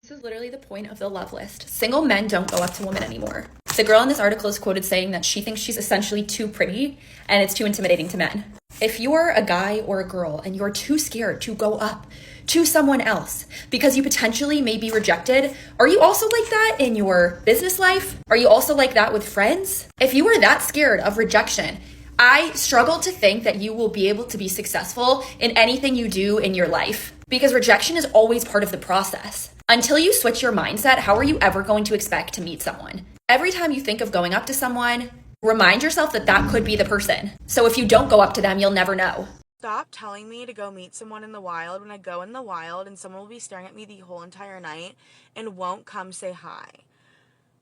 This is literally the point of the love list. Single men don't go up to women anymore. The girl in this article is quoted saying that she thinks she's essentially too pretty and it's too intimidating to men. If you're a guy or a girl and you're too scared to go up to someone else because you potentially may be rejected, are you also like that in your business life? Are you also like that with friends? If you are that scared of rejection, I struggle to think that you will be able to be successful in anything you do in your life, because rejection is always part of the process. Until you switch your mindset, how are you ever going to expect to meet someone? Every time you think of going up to someone, remind yourself that that could be the person. So if you don't go up to them, you'll never know. Stop telling me to go meet someone in the wild when I go in the wild and someone will be staring at me the whole entire night and won't come say hi.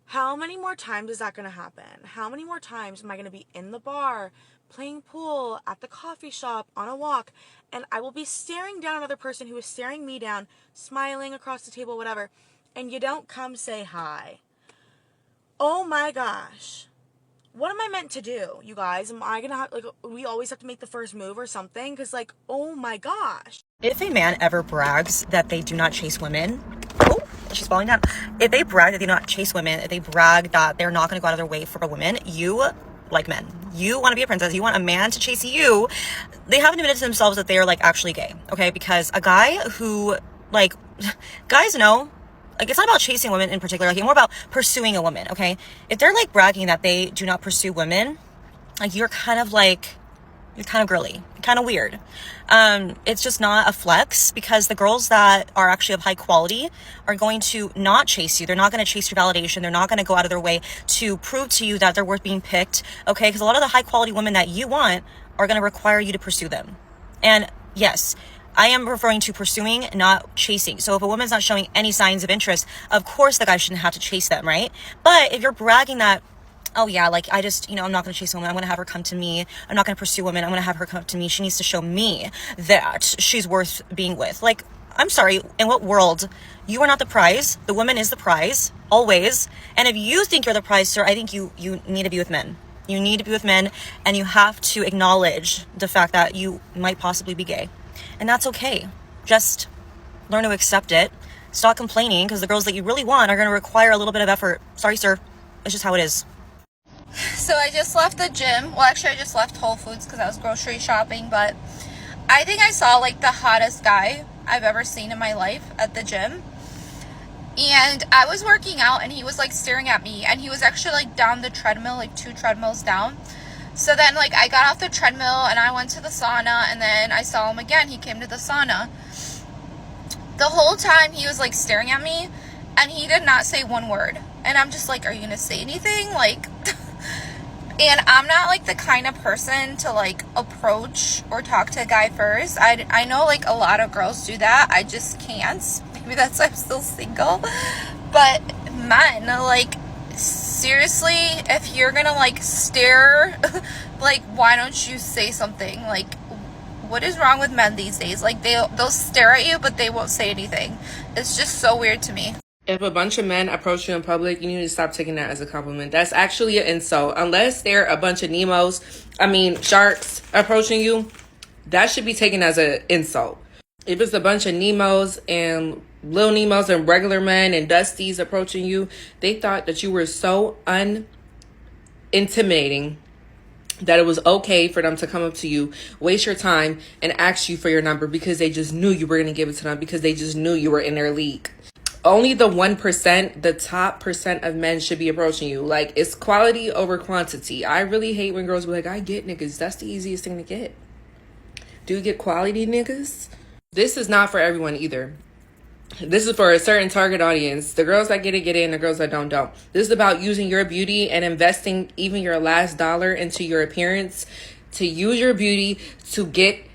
How many more times is that going to happen? How many more times am I going to be in the bar, playing pool, at the coffee shop, on a walk, and I will be staring down another person who is staring me down, smiling across the table, whatever, and you don't come say hi? Oh my gosh. What am I meant to do, you guys? Am I gonna have, we always have to make the first move or something? Because, oh my gosh. If a man ever brags that they do not chase women, oh, she's falling down. If they brag that they do not chase women, if they brag that they're not going to go out of their way for a woman, you, like men, you want to be a princess, you want a man to chase you, they haven't admitted to themselves that they are, actually gay, okay? Because a guy who, guys know, it's not about chasing women in particular, it's more about pursuing a woman, okay? If they're, bragging that they do not pursue women, you're kind of girly, kind of weird. It's just not a flex, because the girls that are actually of high quality are going to not chase you. They're not going to chase your validation. They're not going to go out of their way to prove to you that they're worth being picked, okay? Because a lot of the high quality women that you want are going to require you to pursue them. And yes, I am referring to pursuing, not chasing. So if a woman's not showing any signs of interest, of course the guy shouldn't have to chase them, right? But if you're bragging that, oh yeah, I just, I'm not going to chase a woman. I'm going to have her come to me. I'm not going to pursue women. I'm going to have her come to me. She needs to show me that she's worth being with. I'm sorry, in what world? You are not the prize. The woman is the prize, always. And if you think you're the prize, sir, I think you need to be with men. You need to be with men, and you have to acknowledge the fact that you might possibly be gay. And that's okay. Just learn to accept it. Stop complaining, because the girls that you really want are going to require a little bit of effort. Sorry, sir. It's just how it is. So I just left the gym. Well, actually, I just left Whole Foods because I was grocery shopping. But I think I saw, the hottest guy I've ever seen in my life at the gym. And I was working out, and he was, staring at me. And he was actually, down the treadmill, 2 treadmills down. So then, I got off the treadmill, and I went to the sauna. And then I saw him again. He came to the sauna. The whole time, he was, staring at me. And he did not say one word. And I'm just are you going to say anything? And I'm not, the kind of person to, approach or talk to a guy first. I know, a lot of girls do that. I just can't. Maybe that's why I'm still single. But, men, seriously, if you're gonna, stare, why don't you say something? What is wrong with men these days? They'll stare at you, but they won't say anything. It's just so weird to me. If a bunch of men approach you in public, you need to stop taking that as a compliment. That's actually an insult. Unless they're a bunch of sharks approaching you, that should be taken as an insult. If it's a bunch of Nemos and Lil Nemos and regular men and Dusties approaching you, they thought that you were so unintimidating that it was okay for them to come up to you, waste your time, and ask you for your number because they just knew you were going to give it to them, because they just knew you were in their league. Only the 1%, the top percent of men should be approaching you. It's quality over quantity. I really hate when girls be I get niggas. That's the easiest thing to get. Do you get quality niggas? This is not for everyone either. This is for a certain target audience. The girls that get it, and the girls that don't. This is about using your beauty and investing even your last dollar into your appearance, to use your beauty to get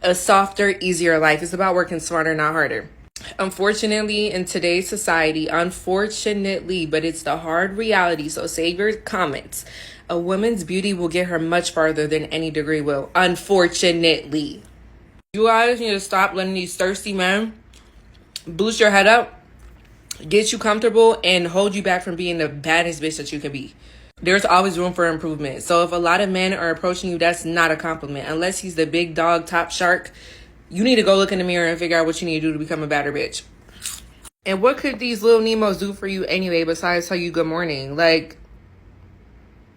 a softer, easier life. It's about working smarter, not harder. Unfortunately, in today's society, but it's the hard reality, so save your comments. A woman's beauty will get her much farther than any degree will, unfortunately. You guys need to stop letting these thirsty men boost your head up, get you comfortable, and hold you back from being the baddest bitch that you can be. There's always room for improvement. So if a lot of men are approaching you, that's not a compliment. Unless he's the big dog, top shark, you need to go look in the mirror and figure out what you need to do to become a better bitch. And what could these little Nemos do for you anyway besides tell you good morning? Like,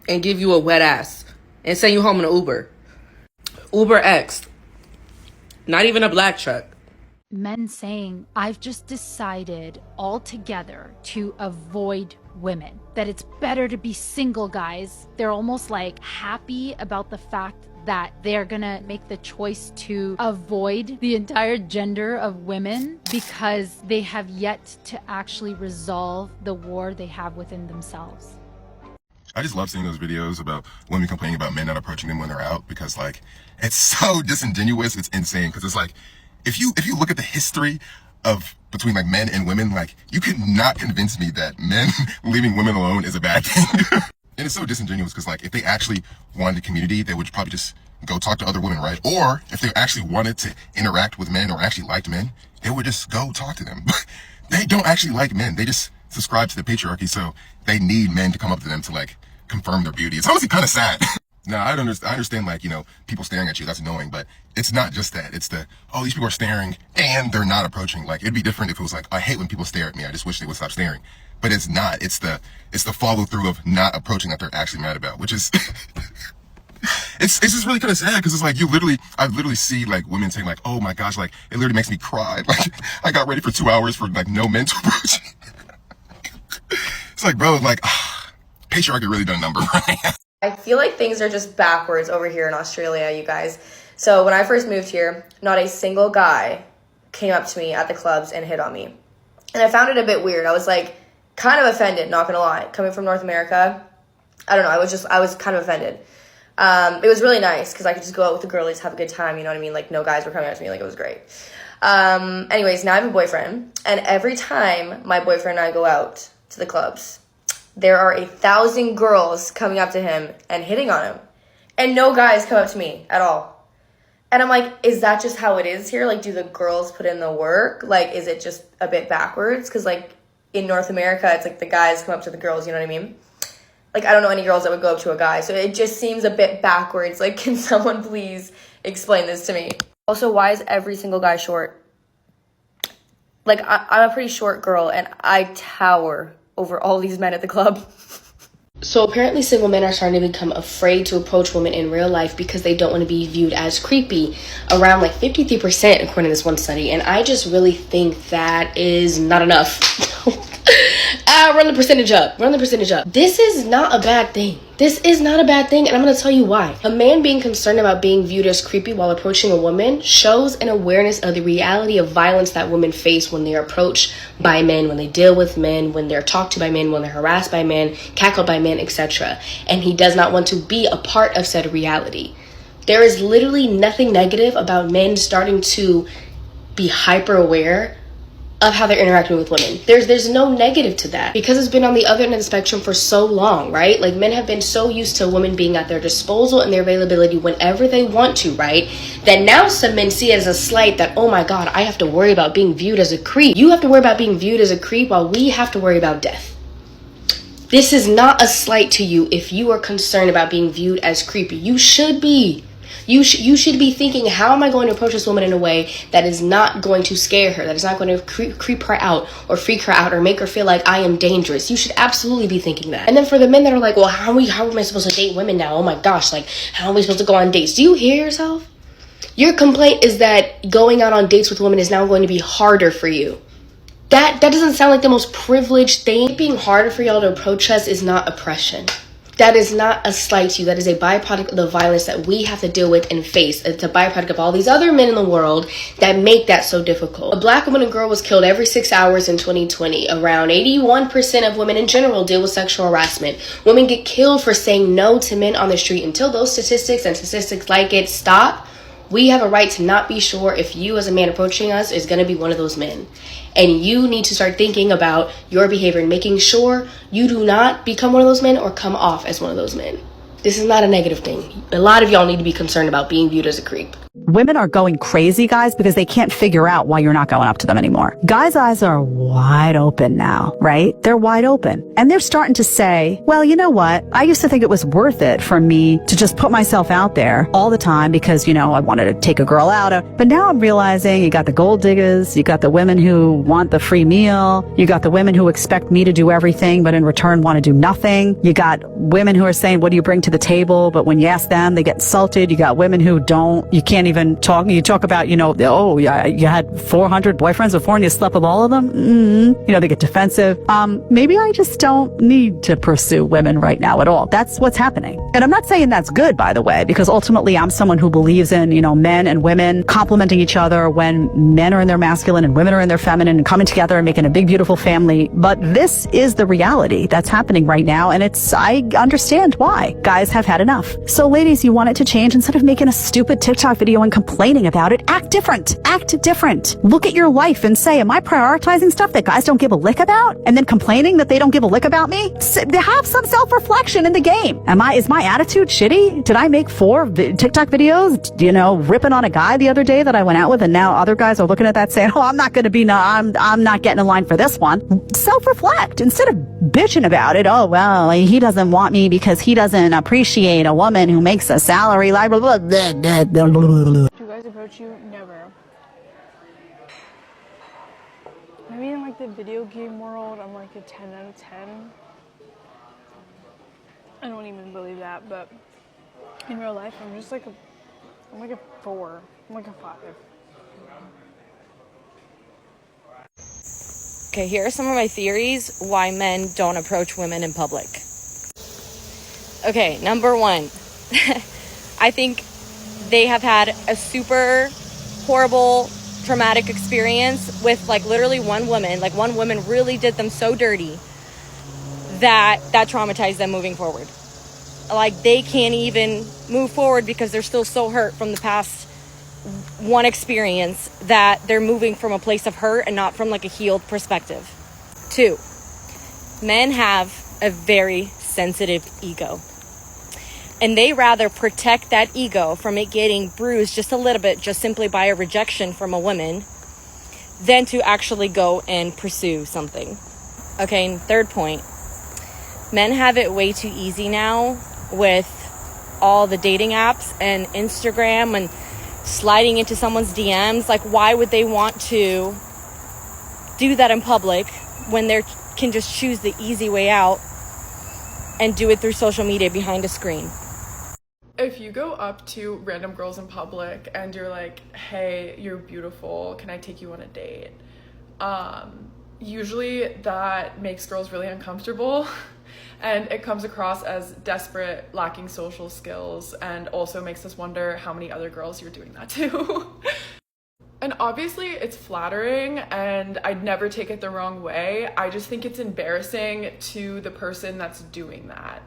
and give you a wet ass and send you home in an Uber. Uber X. Not even a black truck. Men saying, I've just decided altogether to avoid women, that it's better to be single, guys. They're almost like happy about the fact that they're gonna make the choice to avoid the entire gender of women because they have yet to actually resolve the war they have within themselves. I just love seeing those videos about women complaining about men not approaching them when they're out, because like it's so disingenuous. It's insane, because it's like if you look at the history of between like men and women, like you could not convince me that men leaving women alone is a bad thing. And it's so disingenuous, because like if they actually wanted a community, they would probably just go talk to other women, right? Or if they actually wanted to interact with men or actually liked men, they would just go talk to them. But they don't actually like men. They just subscribe to the patriarchy, so they need men to come up to them to like confirm their beauty. It's honestly kind of sad. Now, I understand, like, you know, people staring at you, that's annoying, but it's not just that. It's the, oh, these people are staring and they're not approaching. Like, it'd be different if it was like, I hate when people stare at me, I just wish they would stop staring. But it's not. It's the follow through of not approaching that they're actually mad about, which is, it's just really kind of sad, because it's like I literally see like women saying like, oh my gosh, like, it literally makes me cry. Like, I got ready for 2 hours for like no men to approach. It's like, bro, like, patriarchy really done a number, right? I feel like things are just backwards over here in Australia, you guys. So when I first moved here, not a single guy came up to me at the clubs and hit on me. And I found it a bit weird. I was like kind of offended, not gonna lie. Coming from North America, I don't know, I was kind of offended. It was really nice because I could just go out with the girlies, have a good time, you know what I mean? Like, no guys were coming up to me, like, it was great. Anyways, now I have a boyfriend, and every time my boyfriend and I go out to the clubs, there are 1,000 girls coming up to him and hitting on him. And no guys come up to me at all. And I'm like, is that just how it is here? Like, do the girls put in the work? Like, is it just a bit backwards? Because, like, in North America, it's like the guys come up to the girls, you know what I mean? Like, I don't know any girls that would go up to a guy. So it just seems a bit backwards. Like, can someone please explain this to me? Also, why is every single guy short? Like, I'm a pretty short girl, and I tower over all these men at the club. So apparently single men are starting to become afraid to approach women in real life because they don't want to be viewed as creepy. Around like 53% according to this one study. And I just really think that is not enough. Run the percentage up. This is not a bad thing. This is not a bad thing, and I'm going to tell you why. A man being concerned about being viewed as creepy while approaching a woman shows an awareness of the reality of violence that women face when they're approached by men, when they deal with men, when they're talked to by men, when they're harassed by men, cackled by men, etc. And he does not want to be a part of said reality. There is literally nothing negative about men starting to be hyper aware of how they're interacting with women. There's no negative to that, because it's been on the other end of the spectrum for so long, right? Like, men have been so used to women being at their disposal and their availability whenever they want to, right? That now some men see it as a slight that, oh my God, I have to worry about being viewed as a creep. You have to worry about being viewed as a creep while we have to worry about death. This is not a slight to you if you are concerned about being viewed as creepy. You should be. You should be thinking, how am I going to approach this woman in a way that is not going to scare her, that is not going to creep her out or freak her out or make her feel like I am dangerous. You should absolutely be thinking that. And then for the men that are like, well, how am I supposed to date women now? Oh my gosh, like, how am I supposed to go on dates? Do you hear yourself? Your complaint is that going out on dates with women is now going to be harder for you. That doesn't sound like the most privileged thing. It being harder for y'all to approach us is not oppression. That is not a slight to you. That is a byproduct of the violence that we have to deal with and face. It's a byproduct of all these other men in the world that make that so difficult. A black woman and girl was killed every 6 hours in 2020. Around 81% of women in general deal with sexual harassment. Women get killed for saying no to men on the street. Until those statistics and statistics like it stop, we have a right to not be sure if you as a man approaching us is going to be one of those men. And you need to start thinking about your behavior and making sure you do not become one of those men or come off as one of those men. This is not a negative thing. A lot of y'all need to be concerned about being viewed as a creep. Women are going crazy, guys, because they can't figure out why you're not going up to them anymore. Guys' eyes are wide open now, right? They're wide open. And they're starting to say, well, you know what? I used to think it was worth it for me to just put myself out there all the time because, you know, I wanted to take a girl out. But now I'm realizing you got the gold diggers, you got the women who want the free meal, you got the women who expect me to do everything, but in return want to do nothing. You got women who are saying, what do you bring to the table? But when you ask them, they get insulted. You got women who don't, you can't even talk. You talk about, you know, oh, yeah, you had 400 boyfriends before and you slept with all of them. You know, they get defensive. Maybe I just don't need to pursue women right now at all. That's what's happening. And I'm not saying that's good, by the way, because ultimately I'm someone who believes in, you know, men and women complementing each other when men are in their masculine and women are in their feminine and coming together and making a big, beautiful family. But this is the reality that's happening right now. And I understand why. Guys have had enough. So ladies, you want it to change. Instead of making a stupid TikTok video and complaining about it, act different. Act different. Look at your life and say, am I prioritizing stuff that guys don't give a lick about? And then complaining that they don't give a lick about me? Have some self-reflection in the game. Is my attitude shitty? Did I make 4 TikTok videos, you know, ripping on a guy the other day that I went out with, and now other guys are looking at that saying, oh, I'm not getting in line for this one. Self-reflect instead of bitching about it. Oh, well, he doesn't want me because he doesn't appreciate a woman who makes a salary like blah, blah, blah, blah, blah, blah, blah. Do guys approach you? Never. Maybe in like the video game world, I'm like a 10 out of 10. I don't even believe that, but in real life, I'm like a 4. I'm like a 5. Okay, here are some of my theories why men don't approach women in public. Okay, number 1. I think they have had a super horrible, traumatic experience with like literally one woman. Like one woman really did them so dirty that traumatized them moving forward. Like they can't even move forward because they're still so hurt from the past one experience that they're moving from a place of hurt and not from like a healed perspective. 2, men have a very sensitive ego. And they rather protect that ego from it getting bruised just a little bit, just simply by a rejection from a woman, than to actually go and pursue something. Okay, and 3rd point. Men have it way too easy now with all the dating apps and Instagram and sliding into someone's DMs. Like, why would they want to do that in public when they can just choose the easy way out and do it through social media behind a screen? If you go up to random girls in public and you're like, hey, you're beautiful, can I take you on a date? Usually that makes girls really uncomfortable and it comes across as desperate, lacking social skills, and also makes us wonder how many other girls you're doing that to. And obviously it's flattering and I'd never take it the wrong way. I just think it's embarrassing to the person that's doing that,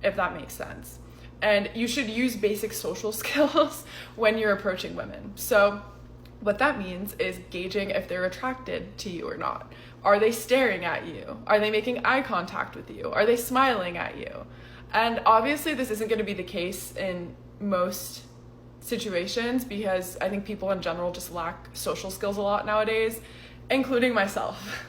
if that makes sense. And you should use basic social skills when you're approaching women. So what that means is gauging if they're attracted to you or not. Are they staring at you? Are they making eye contact with you? Are they smiling at you? And obviously this isn't going to be the case in most situations because I think people in general just lack social skills a lot nowadays, including myself.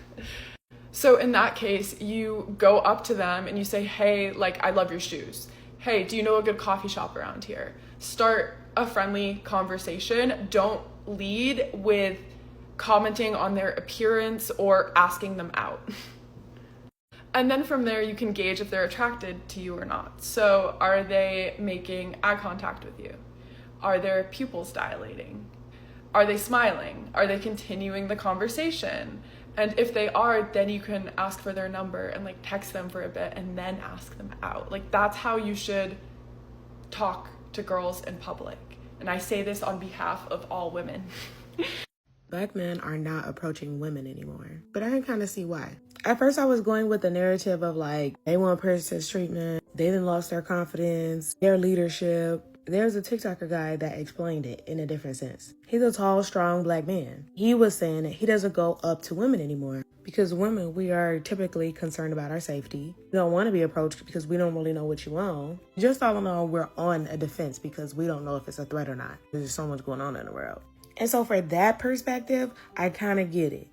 So in that case, you go up to them and you say, hey, like, I love your shoes. Hey, do you know a good coffee shop around here? Start a friendly conversation. Don't lead with commenting on their appearance or asking them out. And then from there, you can gauge if they're attracted to you or not. So are they making eye contact with you? Are their pupils dilating? Are they smiling? Are they continuing the conversation? And if they are, then you can ask for their number and like text them for a bit and then ask them out. Like that's how you should talk to girls in public. And I say this on behalf of all women. Black men are not approaching women anymore, but I can kind of see why. At first I was going with the narrative of like, they want princess treatment, they done lost their confidence, their leadership, There's a TikToker guy that explained it in a different sense. He's a tall, strong black man. He was saying that he doesn't go up to women anymore because women, we are typically concerned about our safety. We don't want to be approached because we don't really know what you want. Just all in all, we're on a defense because we don't know if it's a threat or not. There's so much going on in the world. And so for that perspective, I kind of get it.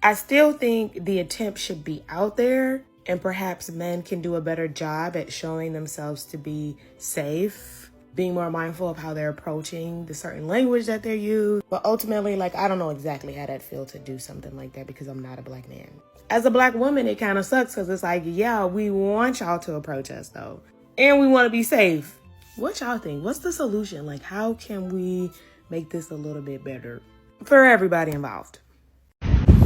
I still think the attempt should be out there, and perhaps men can do a better job at showing themselves to be safe, being more mindful of how they're approaching the certain language that they use. But ultimately, like, I don't know exactly how that feels to do something like that because I'm not a black man. As a black woman, it kind of sucks because it's like, yeah, we want y'all to approach us though. And we want to be safe. What y'all think? What's the solution? Like, how can we make this a little bit better for everybody involved?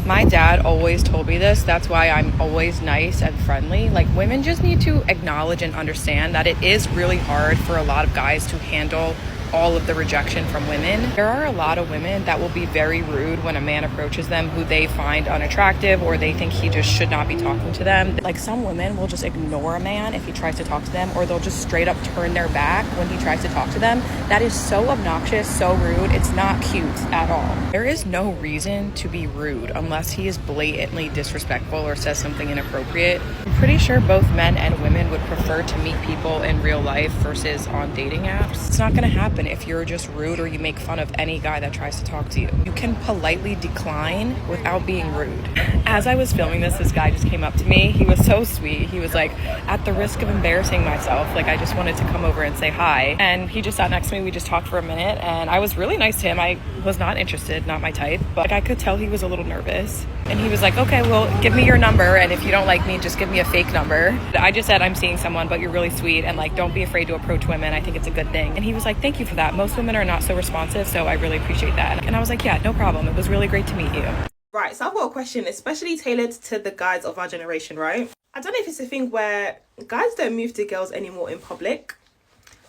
My dad always told me this. That's why I'm always nice and friendly. Like, women just need to acknowledge and understand that it is really hard for a lot of guys to handle all of the rejection from women. There are a lot of women that will be very rude when a man approaches them who they find unattractive or they think he just should not be talking to them. Like, some women will just ignore a man if he tries to talk to them, or they'll just straight up turn their back when he tries to talk to them. That is so obnoxious, so rude. It's not cute at all. There is no reason to be rude unless he is blatantly disrespectful or says something inappropriate. I'm pretty sure both men and women would prefer to meet people in real life versus on dating apps. It's not gonna happen if you're just rude or you make fun of any guy that tries to talk to you. You can politely decline without being rude. As I was filming this guy just came up to me. He was so sweet. He was like, at the risk of embarrassing myself, like, I just wanted to come over and say hi. And he just sat next to me. We just talked for a minute and I was really nice to him. I was not interested, not my type, but like, I could tell he was a little nervous. And he was like, okay, well, give me your number, and if you don't like me, just give me a fake number. I just said, I'm seeing someone, but you're really sweet, and like, don't be afraid to approach women. I think it's a good thing. And he was like, thank you for that. Most women are not so responsive, so I really appreciate that. And I was like, yeah, no problem. It was really great to meet you. Right, so I've got a question, especially tailored to the guys of our generation, right? I don't know if it's a thing where guys don't move to girls anymore in public.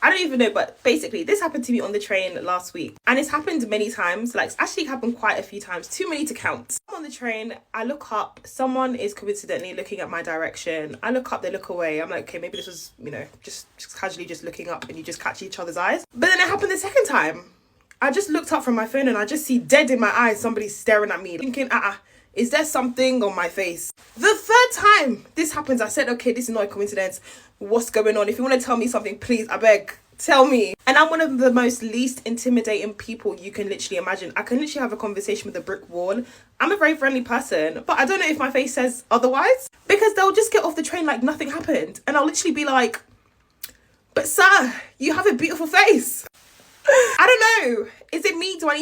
I don't even know, but basically this happened to me on the train last week, and it's happened many times. Like, it's actually happened quite a few times, too many to count. I'm on the train, I look up, someone is coincidentally looking at my direction. I look up, they look away. I'm like, okay, maybe this was, you know, just casually just looking up and you just catch each other's eyes. But then it happened the second time. I just looked up from my phone and I just see dead in my eyes somebody staring at me, thinking, is there something on my face? The third time this happens, I said, okay, this is not a coincidence. What's going on? If you want to tell me something, please, I beg, tell me. And I'm one of the most least intimidating people you can literally imagine. I can literally have a conversation with a brick wall. I'm a very friendly person, but I don't know if my face says otherwise, because they'll just get off the train like nothing happened. And I'll literally be like, but sir, you have a beautiful face. I don't know. Is it me? Do I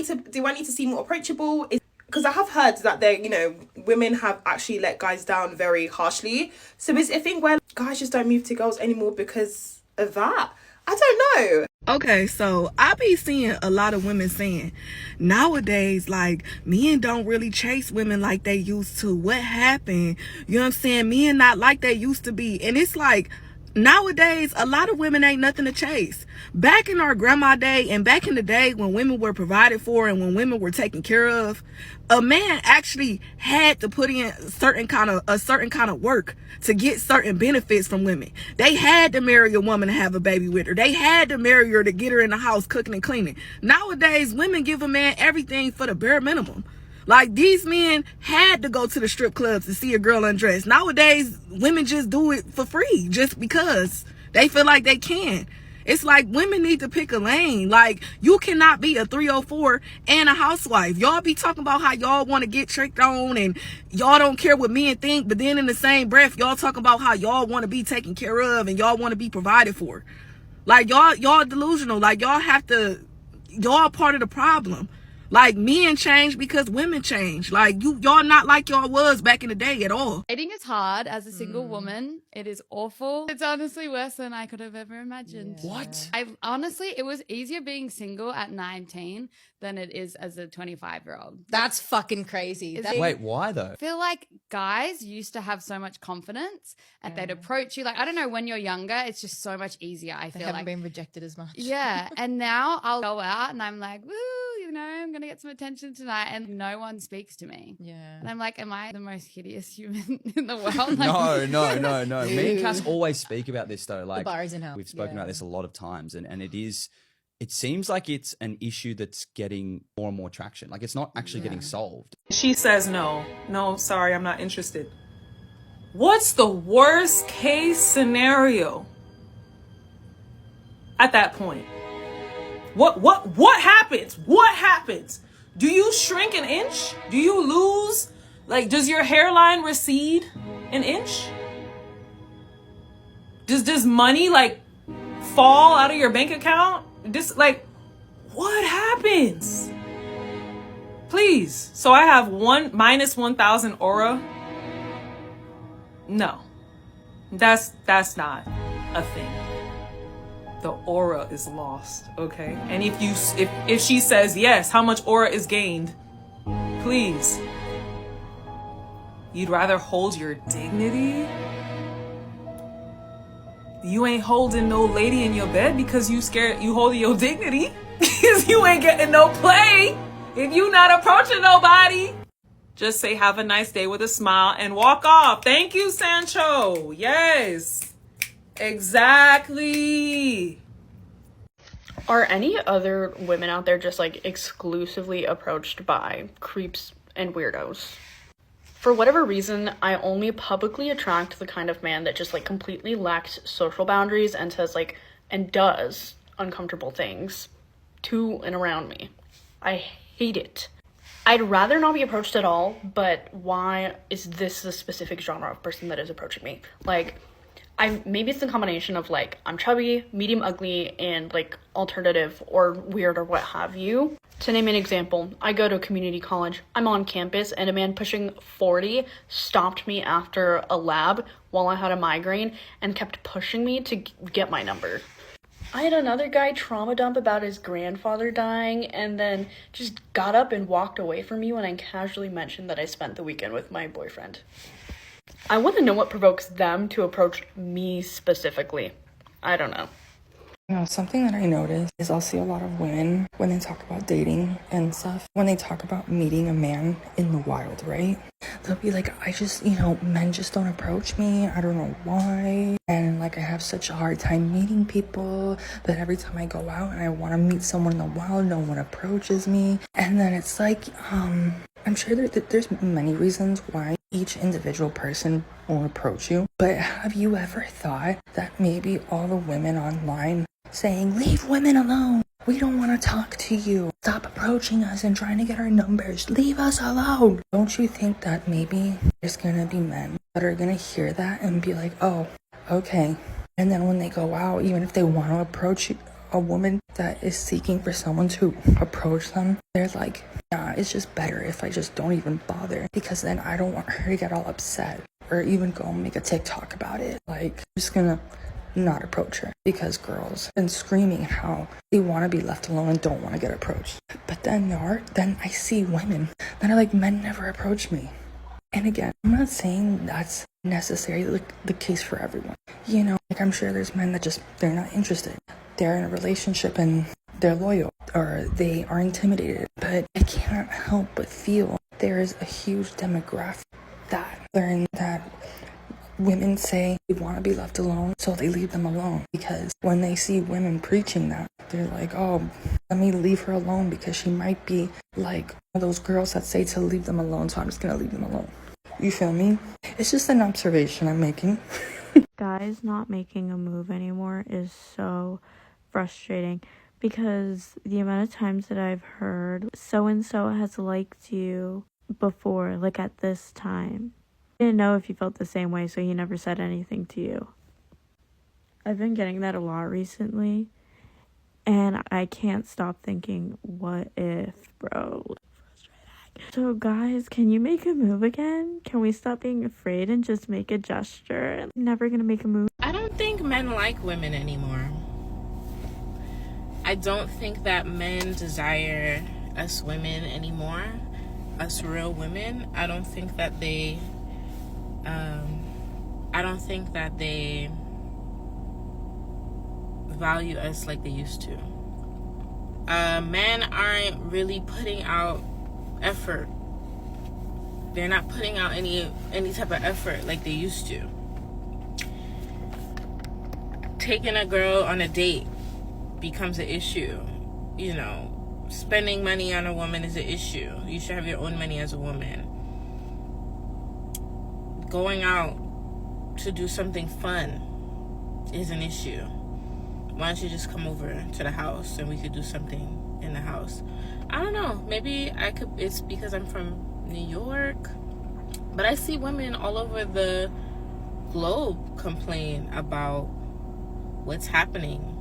need to seem more approachable? Because I have heard that women have actually let guys down very harshly. So is it a thing where guys just don't move to girls anymore because of that? I don't know. Okay, so I be seeing a lot of women saying nowadays, like, men don't really chase women like they used to. What happened? You know what I'm saying? Men not like they used to be. And it's like, nowadays, a lot of women ain't nothing to chase. Back in our grandma day and back in the day when women were provided for and when women were taken care of, a man actually had to put in a certain kind of work to get certain benefits from women. They had to marry a woman to have a baby with her. They had to marry her to get her in the house cooking and cleaning. Nowadays, women give a man everything for the bare minimum. Like, these men had to go to the strip clubs to see a girl undressed. Nowadays, women just do it for free just because they feel like they can. It's like women need to pick a lane. Like, you cannot be a 304 and a housewife. Y'all be talking about how y'all want to get tricked on and y'all don't care what men think, but then in the same breath, y'all talking about how y'all want to be taken care of and y'all want to be provided for. Like, y'all delusional. Like, y'all part of the problem. Like, men change because women change. Like, y'all not like y'all was back in the day at all. Dating is hard as a single woman. It is awful. It's honestly worse than I could have ever imagined. Yeah. What? It was easier being single at 19 than it is as a 25-year-old. That's fucking crazy. Wait, why though? I feel like guys used to have so much confidence and they'd approach you. Like, I don't know, when you're younger, it's just so much easier. I feel haven't been rejected as much. Yeah. And now I'll go out and I'm like, woo, I'm going to get some attention tonight. And no one speaks to me. Yeah. And I'm like, am I the most hideous human in the world? Like, no. Me and Cass always speak about this though. Like, the bar is in hell. We've spoken about this a lot of times and it is it seems like it's an issue that's getting more and more traction. Like it's not actually getting solved. She says no, sorry, I'm not interested. What's the worst case scenario at that point? What happens? What happens? Do you shrink an inch? Do you lose? Like, does your hairline recede an inch? Does money like fall out of your bank account? What happens? Please. So I have minus 1,000 aura. No, that's not a thing. The aura is lost, okay? And if she says yes, how much aura is gained? Please. You'd rather hold your dignity? You ain't holding no lady in your bed because you scared you holding your dignity because you ain't getting no play if you not approaching nobody. Just say have a nice day with a smile and walk off. Thank you, Sancho. Yes, exactly. Are any other women out there just like exclusively approached by creeps and weirdos? For whatever reason, I only publicly attract the kind of man that just like completely lacks social boundaries and says like and does uncomfortable things to and around me. I hate it. I'd rather not be approached at all, but why is this the specific genre of person that is approaching me? Like, maybe it's the combination of like I'm chubby, medium ugly, and like alternative or weird or what have you. To name an example, I go to a community college, I'm on campus, and a man pushing 40 stopped me after a lab while I had a migraine and kept pushing me to get my number. I had another guy trauma dump about his grandfather dying and then just got up and walked away from me when I casually mentioned that I spent the weekend with my boyfriend. I want to know what provokes them to approach me specifically. I don't know. You know, something that I notice is I'll see a lot of women when they talk about dating and stuff, when they talk about meeting a man in the wild, right? They'll be like, men just don't approach me. I don't know why. And like, I have such a hard time meeting people that every time I go out and I want to meet someone in the wild, no one approaches me. And then it's like, I'm sure there's many reasons why each individual person won't approach you. But have you ever thought that maybe all the women online saying, leave women alone, we don't want to talk to you, stop approaching us and trying to get our numbers, leave us alone? Don't you think that maybe there's gonna be men that are gonna hear that and be like, oh, okay. And then when they go out, even if they want to approach a woman that is seeking for someone to approach them, they're like, nah, it's just better if I just don't even bother, because then I don't want her to get all upset or even go make a TikTok about it. Like, I'm just gonna not approach her because girls been screaming how they want to be left alone and don't want to get approached. But then I see women that are like, men never approach me. And again, I'm not saying that's necessarily the case for everyone. You know, like I'm sure there's men that just, they're not interested. They're in a relationship and they're loyal or they are intimidated. But I can't help but feel there is a huge demographic that learn that women say they want to be left alone, so they leave them alone. Because when they see women preaching that, they're like, oh, let me leave her alone because she might be like one of those girls that say to leave them alone, so I'm just gonna leave them alone. You feel me? It's just an observation I'm making. Guys not making a move anymore is so frustrating because the amount of times that I've heard so-and-so has liked you before, like at this time. I didn't know if you felt the same way, so he never said anything to you. I've been getting that a lot recently, and I can't stop thinking, what if, bro? So guys, can you make a move again? Can we stop being afraid and just make a gesture? I'm never gonna make a move. I don't think men like women anymore. I don't think that men desire us women anymore, us real women. I don't think that they value us like they used to. Men aren't really putting out effort. They're not putting out any type of effort like they used to. Taking a girl on a date becomes an issue. You know, spending money on a woman is an issue. You should have your own money as a woman. Going out to do something fun is an issue. Why don't you just come over to the house and we could do something in the house? I don't know. Maybe it's because I'm from New York. But I see women all over the globe complain about what's happening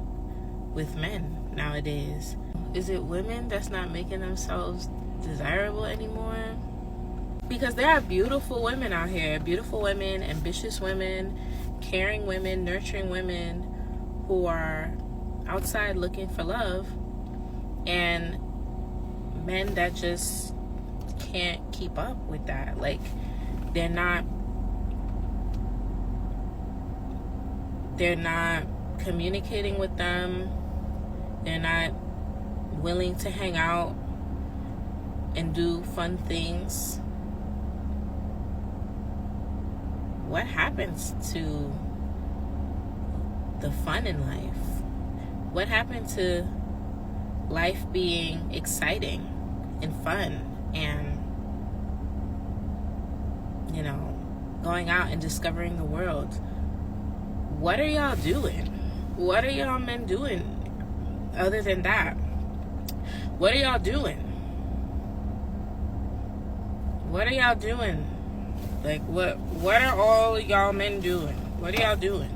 with men nowadays. Is it women that's not making themselves desirable anymore? Because there are beautiful women out here, beautiful women, ambitious women, caring women, nurturing women who are outside looking for love, and men that just can't keep up with that. Like, they're not communicating with them. They're not willing to hang out and do fun things. What happens to the fun in life? What happened to life being exciting and fun and, you know, going out and discovering the world? What are y'all doing? What are y'all men doing other than that? What are y'all doing? What are y'all doing? Like, what are all y'all men doing? What are y'all doing?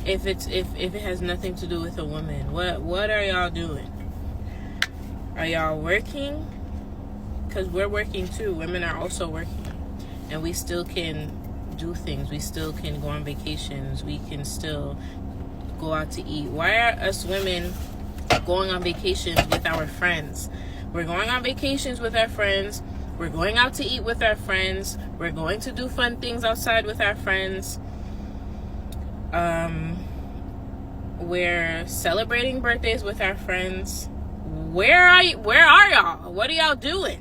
If it has nothing to do with a woman, what are y'all doing? Are y'all working? Because we're working too. Women are also working, and we still can do things. We still can go on vacations. We can still go out to eat. Why are us women going on vacations with our friends? We're going on vacations with our friends. We're going out to eat with our friends. We're going to do fun things outside with our friends. We're celebrating birthdays with our friends. Where are y'all? What are y'all doing?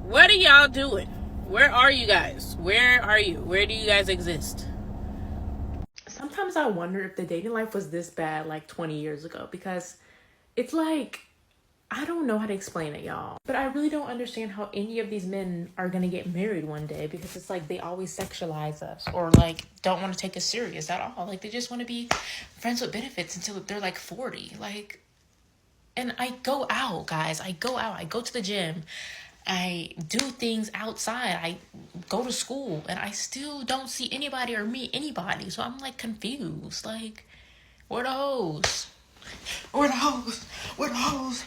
What are y'all doing? Where are you guys? Where are you? Where do you guys exist? Sometimes I wonder if the dating life was this bad like 20 years ago, because it's like, I don't know how to explain it, y'all, but I really don't understand how any of these men are gonna get married one day, because it's like they always sexualize us, or like don't want to take us serious at all. Like, they just want to be friends with benefits until they're like 40. Like, and I go out, guys. I go out. I go to the gym. I do things outside. I go to school, and I still don't see anybody or meet anybody. So I'm like confused. Like, where the hoes? Where the hoes? Where the hoes?